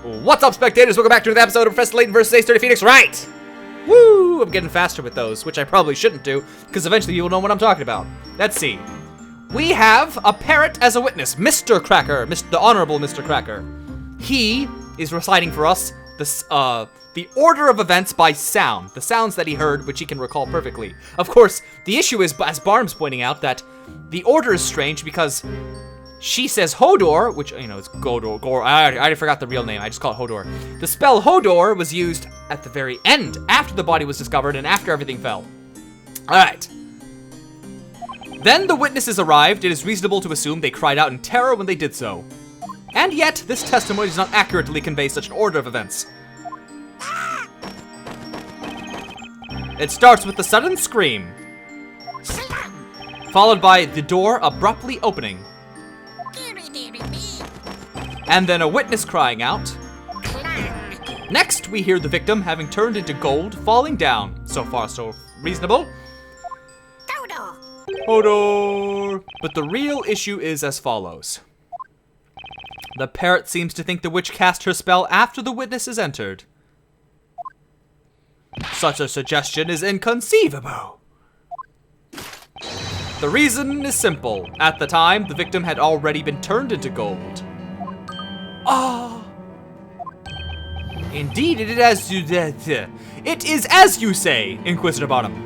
What's up, spectators? Welcome back to another episode of Professor Layton vs. Ace 30 Phoenix Wright! Woo! I'm getting faster with those, which I probably shouldn't do, because eventually you'll know what I'm talking about. Let's see. We have a parrot as a witness, Mr. Cracker, the Honorable Mr. Cracker. He is reciting for us the order of events by sound, the sounds that he heard, which he can recall perfectly. Of course, the issue is, as Barm's pointing out, that the order is strange because she says Hodor, which, you know, it's Godor. I already forgot the real name. I just call it Hodor. The spell Hodor was used at the very end, after the body was discovered and after everything fell. Alright. Then the witnesses arrived. It is reasonable to assume they cried out in terror when they did so. And yet, this testimony does not accurately convey such an order of events. It starts with the sudden scream, followed by the door abruptly opening. And then a witness crying out. Next, we hear the victim having turned into gold falling down. So far, so reasonable. Hodor. But the real issue is as follows. The parrot seems to think the witch cast her spell after the witnesses entered. Such a suggestion is inconceivable. The reason is simple. At the time, the victim had already been turned into gold. Ah. Indeed, it is as you say, Inquisitor Barnham.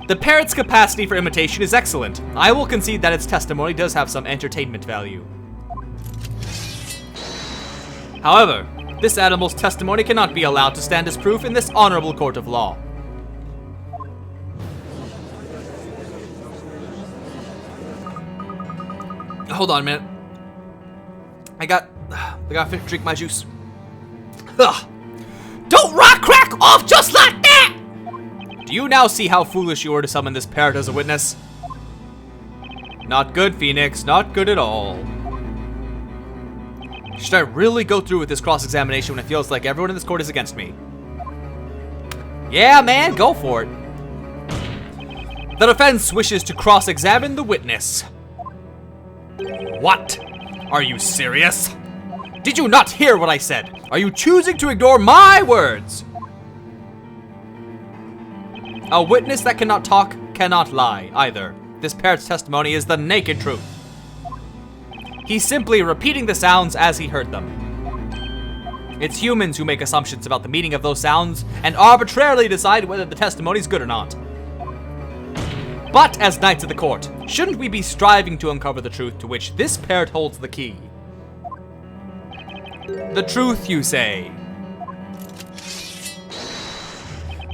The parrot's capacity for imitation is excellent. I will concede that its testimony does have some entertainment value. However, this animal's testimony cannot be allowed to stand as proof in this honorable court of law. Hold on a minute. I gotta drink my juice. Ugh. Don't rock crack off just like that! Do you now see how foolish you were to summon this parrot as a witness? Not good, Phoenix. Not good at all. Should I really go through with this cross-examination when it feels like everyone in this court is against me? Yeah, man, go for it. The defense wishes to cross-examine the witness. What? Are you serious? Did you not hear what I said? Are you choosing to ignore my words? A witness that cannot talk cannot lie, either. This parrot's testimony is the naked truth. He's simply repeating the sounds as he heard them. It's humans who make assumptions about the meaning of those sounds and arbitrarily decide whether the testimony is good or not. But as knights of the court, shouldn't we be striving to uncover the truth to which this parrot holds the key? The truth, you say?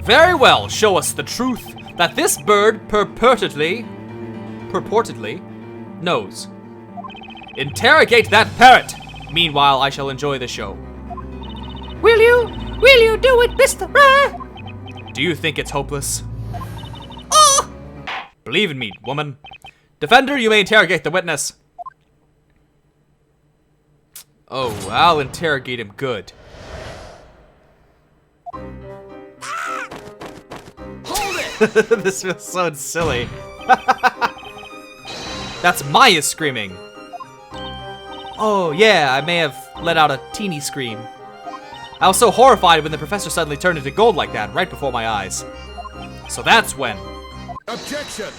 Very well, show us the truth that this bird purportedly knows. Interrogate that parrot! Meanwhile, I shall enjoy the show. Will you do it, Mr. Ray? Do you think it's hopeless? Oh! Believe in me, woman. Defender, you may interrogate the witness. Oh, I'll interrogate him good. Hold it! This feels so silly. That's Maya screaming. Oh, yeah, I may have let out a teeny scream. I was so horrified when the professor suddenly turned into gold like that, right before my eyes. So that's when. Objection!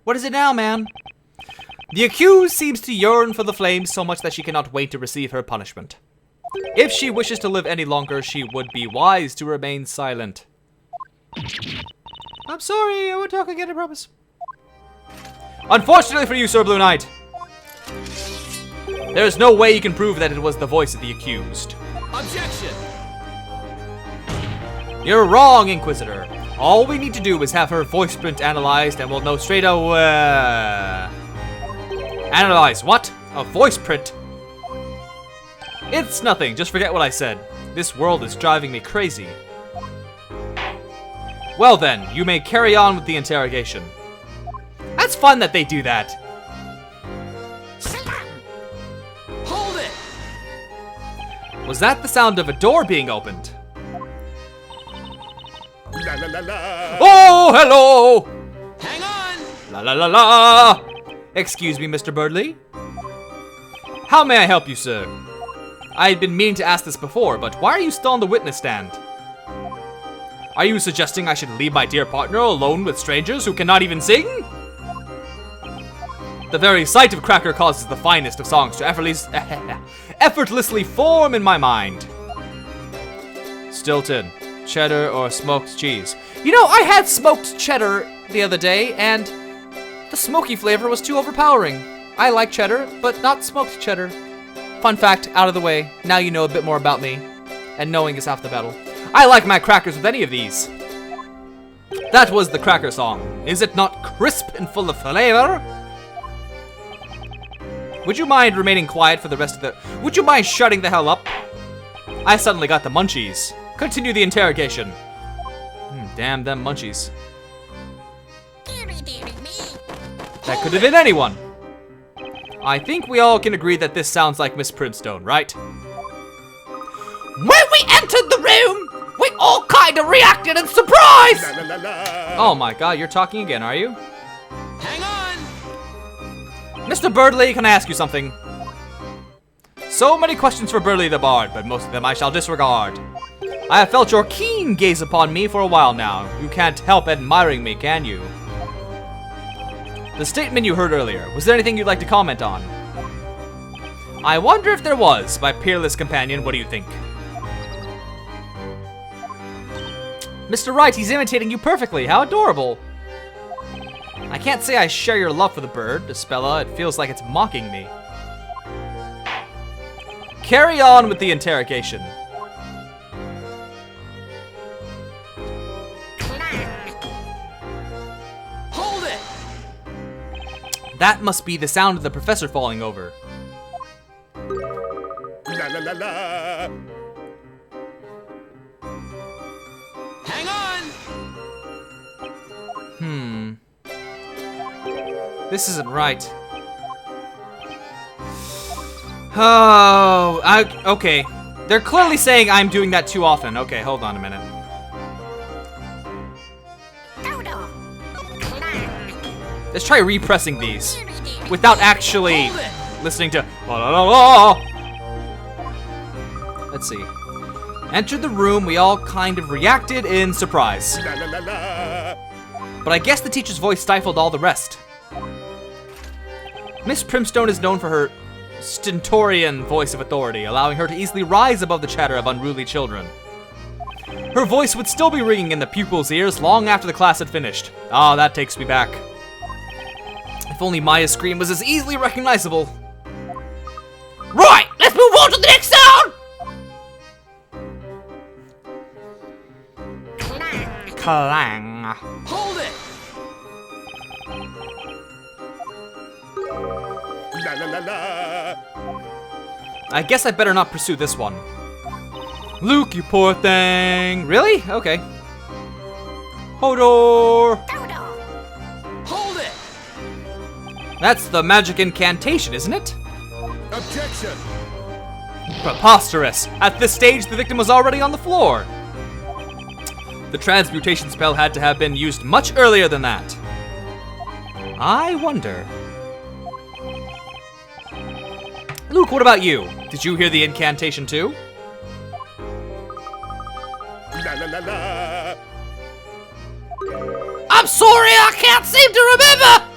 What is it now, man? The accused seems to yearn for the flames so much that she cannot wait to receive her punishment. If she wishes to live any longer, she would be wise to remain silent. I'm sorry, I won't talk again, I promise. Unfortunately for you, Sir Blue Knight, there is no way you can prove that it was the voice of the accused. Objection! You're wrong, Inquisitor. All we need to do is have her voice print analyzed and we'll know straight away. Analyze what? A voice print? It's nothing, just forget what I said. This world is driving me crazy. Well then, you may carry on with the interrogation. That's fun that they do that. Hold it! Was that the sound of a door being opened? La, la, la, la. Oh, hello! Hang on! La la la la! Excuse me, Mr. Birdley. How may I help you, sir? I had been meaning to ask this before, but why are you still on the witness stand? Are you suggesting I should leave my dear partner alone with strangers who cannot even sing? The very sight of Cracker causes the finest of songs to effortlessly form in my mind. Stilton, cheddar, or smoked cheese? You know, I had smoked cheddar the other day, and the smoky flavor was too overpowering. I like cheddar, but not smoked cheddar. Fun fact, out of the way, now you know a bit more about me. And knowing is half the battle. I like my crackers with any of these. That was the cracker song. Is it not crisp and full of flavor? Would you mind remaining quiet for the rest of the... Would you mind shutting the hell up? I suddenly got the munchies. Continue the interrogation. Damn them munchies. That could have been anyone. I think we all can agree that this sounds like Miss Primstone, right? When we entered the room, we all kind of reacted in surprise! Oh my god, you're talking again, are you? Hang on! Mr. Birdley, can I ask you something? So many questions for Birdley the Bard, but most of them I shall disregard. I have felt your keen gaze upon me for a while now. You can't help admiring me, can you? The statement you heard earlier, was there anything you'd like to comment on? I wonder if there was, my peerless companion. What do you think? Mr. Wright, he's imitating you perfectly. How adorable. I can't say I share your love for the bird, Espella. It feels like it's mocking me. Carry on with the interrogation. Hold it! That must be the sound of the professor falling over. La la la la. Hang on! This isn't right. Oh, okay. They're clearly saying I'm doing that too often. Okay, hold on a minute. Let's try repressing these without actually listening to la la la la. Let's see. Entered the room, we all kind of reacted in surprise. But I guess the teacher's voice stifled all the rest. Miss Primstone is known for her stentorian voice of authority, allowing her to easily rise above the chatter of unruly children. Her voice would still be ringing in the pupils' ears long after the class had finished. Ah, that takes me back. If only Maya's scream was as easily recognizable. Right, let's move on to the next sound! Clang. Hold it! La la la la. I guess I better not pursue this one. Luke, you poor thing. Really? Okay. Hodor. Hold it! That's the magic incantation, isn't it? Objection! Preposterous! At this stage, the victim was already on the floor. The transmutation spell had to have been used much earlier than that. I wonder. Luke, what about you? Did you hear the incantation too? La, la, la, la. I'm sorry, I can't seem to remember!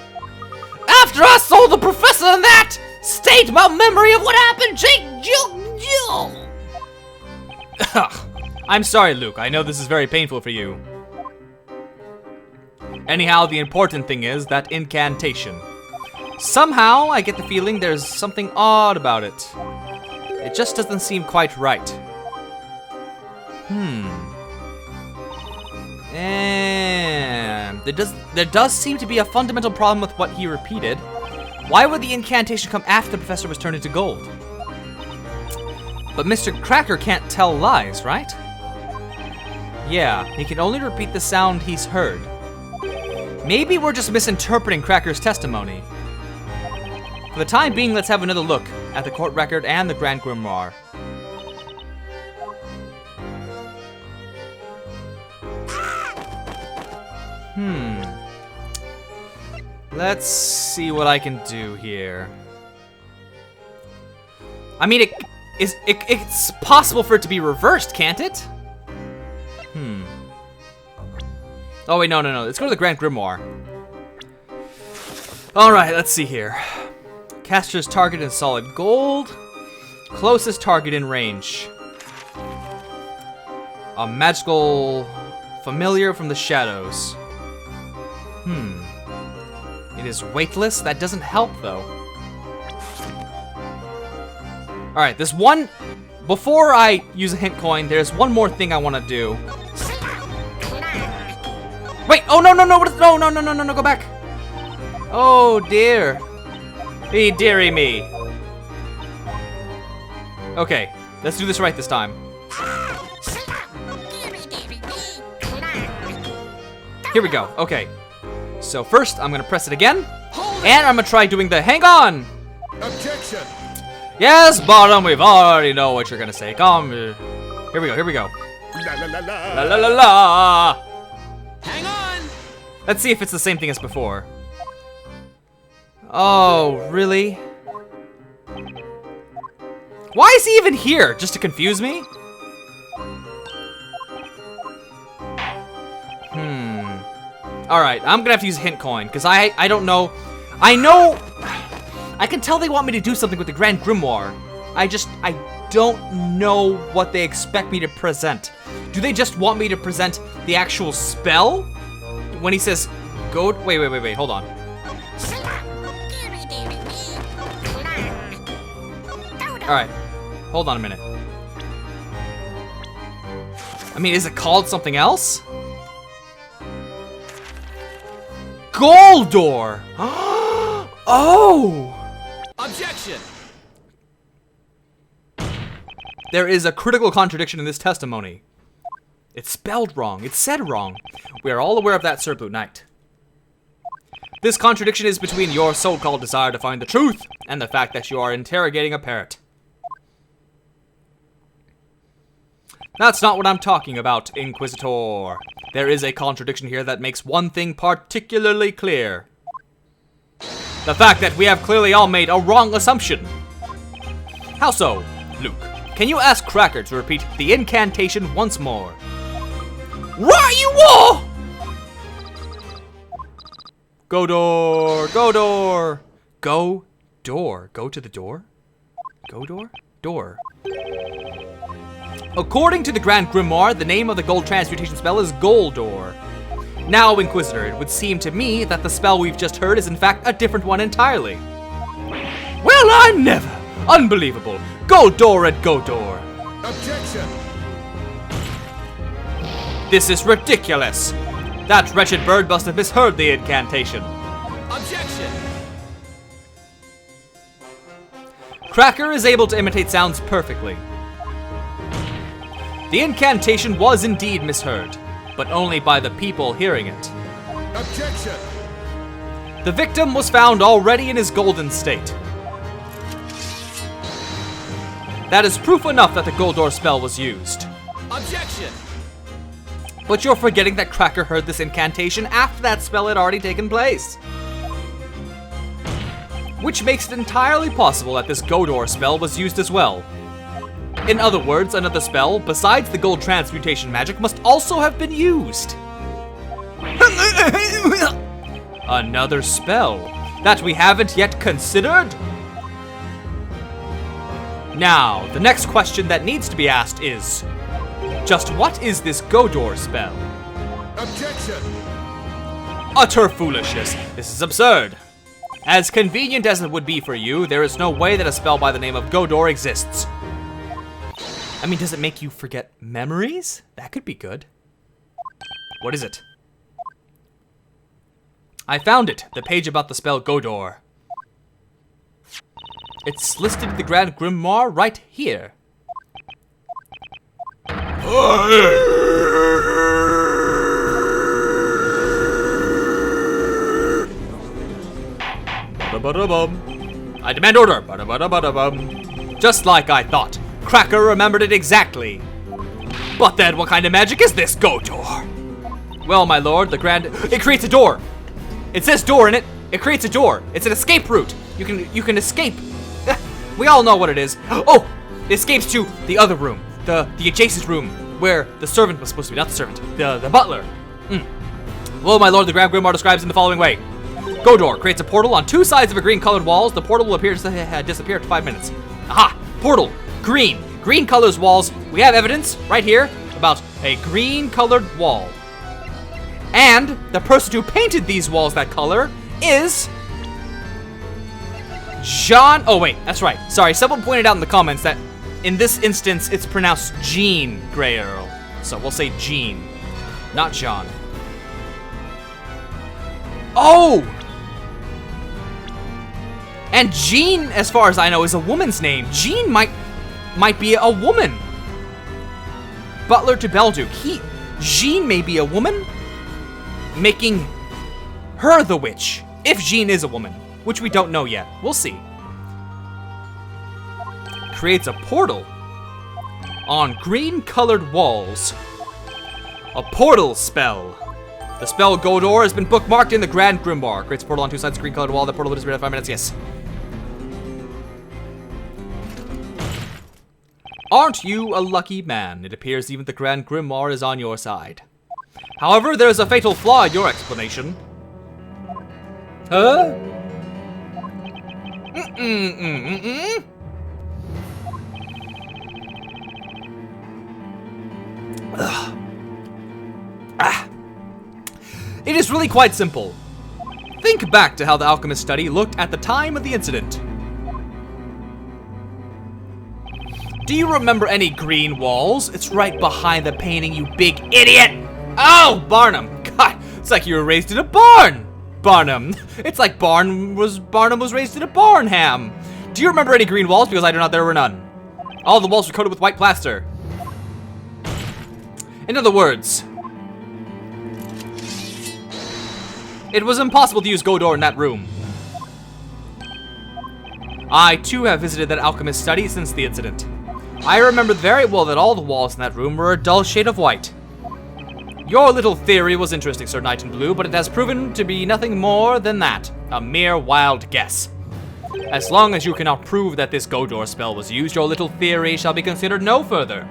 After I saw the professor in that state, my memory of what happened I'm sorry, Luke. I know this is very painful for you. Anyhow, the important thing is that incantation. Somehow, I get the feeling there's something odd about it. It just doesn't seem quite right. And there does seem to be a fundamental problem with what he repeated. Why would the incantation come after the professor was turned into gold? But Mr. Cracker can't tell lies, right? Yeah, he can only repeat the sound he's heard. Maybe we're just misinterpreting Cracker's testimony. For the time being, let's have another look at the court record and the Grand Grimoire. Let's see what I can do here. I mean, it's possible for it to be reversed, can't it? Oh wait, no. Let's go to the Grand Grimoire. Alright, let's see here. Caster's target in solid gold. Closest target in range. A magical familiar from the shadows. It is weightless. That doesn't help, though. Alright, there's one... Before I use a hint coin, there's one more thing I want to do. Wait! Oh, no, go back! Oh, dear. Dearie me. Okay, let's do this right this time. Here we go, okay. So first, I'm gonna press it again, and I'm gonna try doing the hang on! Objection! Yes, bottom, we've already know what you're gonna say. Come, here we go. La la la la. La la la la! Hang on! Let's see if it's the same thing as before. Oh, really? Why is he even here? Just to confuse me? Alright, I'm gonna have to use a hint coin, because I don't know. I know... I can tell they want me to do something with the Grand Grimoire. I don't know what they expect me to present. Do they just want me to present the actual spell? When he says, go... Wait, hold on. Alright, hold on a minute. I mean, is it called something else? Goldor! Oh! Objection! There is a critical contradiction in this testimony. It's spelled wrong. It's said wrong. We are all aware of that, Sir Blue Knight. This contradiction is between your so-called desire to find the truth and the fact that you are interrogating a parrot. That's not what I'm talking about, Inquisitor. There is a contradiction here that makes one thing particularly clear. The fact that we have clearly all made a wrong assumption. How so, Luke? Can you ask Cracker to repeat the incantation once more? Right you are! Go door, go door. Go door. Go to the door? Go door? Door. According to the Grand Grimoire, the name of the gold transmutation spell is Goldor. Now, Inquisitor, it would seem to me that the spell we've just heard is in fact a different one entirely. Well, I never! Unbelievable! Goldor and Godor! Objection! This is ridiculous! That wretched bird must have misheard the incantation. Objection! Cracker is able to imitate sounds perfectly. The incantation was indeed misheard, but only by the people hearing it. Objection! The victim was found already in his golden state. That is proof enough that the Goldor spell was used. Objection! But you're forgetting that Cracker heard this incantation after that spell had already taken place. Which makes it entirely possible that this Godor spell was used as well. In other words, another spell, besides the gold transmutation magic, must also have been used. Another spell that we haven't yet considered? Now, the next question that needs to be asked is, just what is this Godor spell? Objection! Utter foolishness. This is absurd. As convenient as it would be for you, there is no way that a spell by the name of Godor exists. I mean, does it make you forget memories? That could be good. What is it? I found it. The page about the spell Godor. It's listed in the Grand Grimoire right here. I demand order. Just like I thought. Cracker remembered it exactly. But then, what kind of magic is this Godor? Well, my lord, it creates a door. It says door in it. It creates a door. It's an escape route. You can escape. We all know what it is. Oh, it escapes to the other room, the adjacent room where the servant was supposed to be, not the servant, the butler. Well, my lord, the Grand Grimoire describes in the following way. Godor creates a portal on two sides of a green-colored walls. The portal will appear to disappear after 5 minutes. Aha! Portal. Green. Green colors walls. We have evidence right here about a green-colored wall. And the person who painted these walls that color is Jean. Oh, wait. That's right. Sorry. Someone pointed out in the comments that in this instance, it's pronounced Jean Grey Earl. So we'll say Jean, not Jean. Oh! And Jean, as far as I know, is a woman's name. Jean might be a woman. Butler to Belduke. Jean may be a woman, making her the witch. If Jean is a woman, which we don't know yet. We'll see. Creates a portal on green-colored walls. A portal spell. The spell Godor has been bookmarked in the Grand Grimoire. Creates a portal on two sides of the green-colored wall. The portal will disappear in 5 minutes. Yes. Aren't you a lucky man? It appears even the Grand Grimoire is on your side. However, there is a fatal flaw in your explanation. Huh? It is really quite simple. Think back to how the alchemist study looked at the time of the incident. Do you remember any green walls? It's right behind the painting, you big idiot! Oh, Barnum! God, it's like you were raised in a barn! Barnum. It's like Barnum was raised in a barnham. Do you remember any green walls? Because I do not, there were none. All the walls were coated with white plaster. In other words, it was impossible to use Godor in that room. I too have visited that alchemist study since the incident. I remember very well that all the walls in that room were a dull shade of white. Your little theory was interesting, Sir Knight in Blue, but it has proven to be nothing more than that, a mere wild guess. As long as you cannot prove that this Godor spell was used, your little theory shall be considered no further.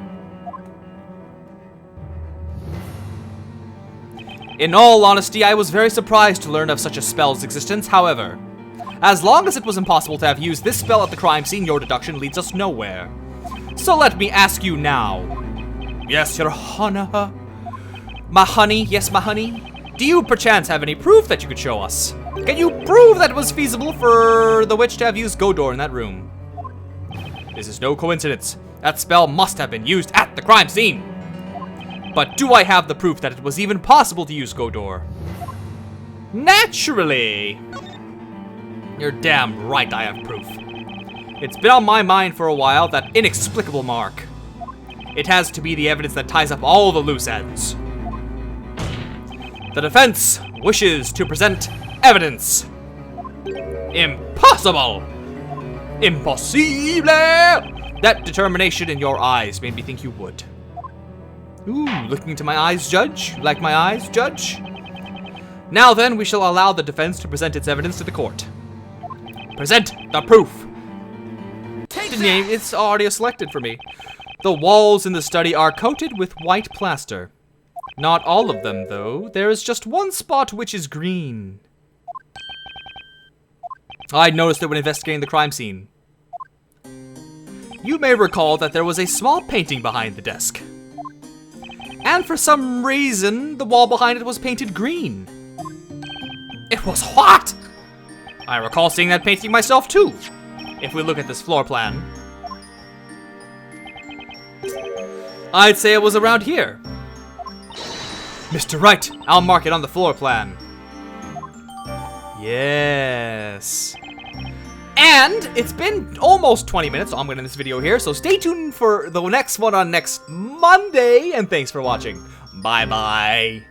In all honesty, I was very surprised to learn of such a spell's existence, however. As long as it was impossible to have used this spell at the crime scene, your deduction leads us nowhere. So let me ask you now. Yes, your honor. My honey, yes, my honey. Do you perchance have any proof that you could show us? Can you prove that it was feasible for the witch to have used Godor in that room? This is no coincidence. That spell must have been used at the crime scene. But do I have the proof that it was even possible to use Godor? Naturally. You're damn right I have proof. It's been on my mind for a while, that inexplicable mark. It has to be the evidence that ties up all the loose ends. The defense wishes to present evidence. Impossible! Impossible! That determination in your eyes made me think you would. Ooh, looking into my eyes, Judge? You like my eyes, Judge? Now then, we shall allow the defense to present its evidence to the court. Present the proof. It's already selected for me. The walls in the study are coated with white plaster. Not all of them, though. There is just one spot which is green. I noticed it when investigating the crime scene. You may recall that there was a small painting behind the desk. And for some reason, the wall behind it was painted green. It was what? I recall seeing that painting myself, too. If we look at this floor plan, I'd say it was around here. Mr. Wright, I'll mark it on the floor plan. Yes. And it's been almost 20 minutes, so I'm going to end this video here. So stay tuned for the next one on next Monday. And thanks for watching. Bye-bye.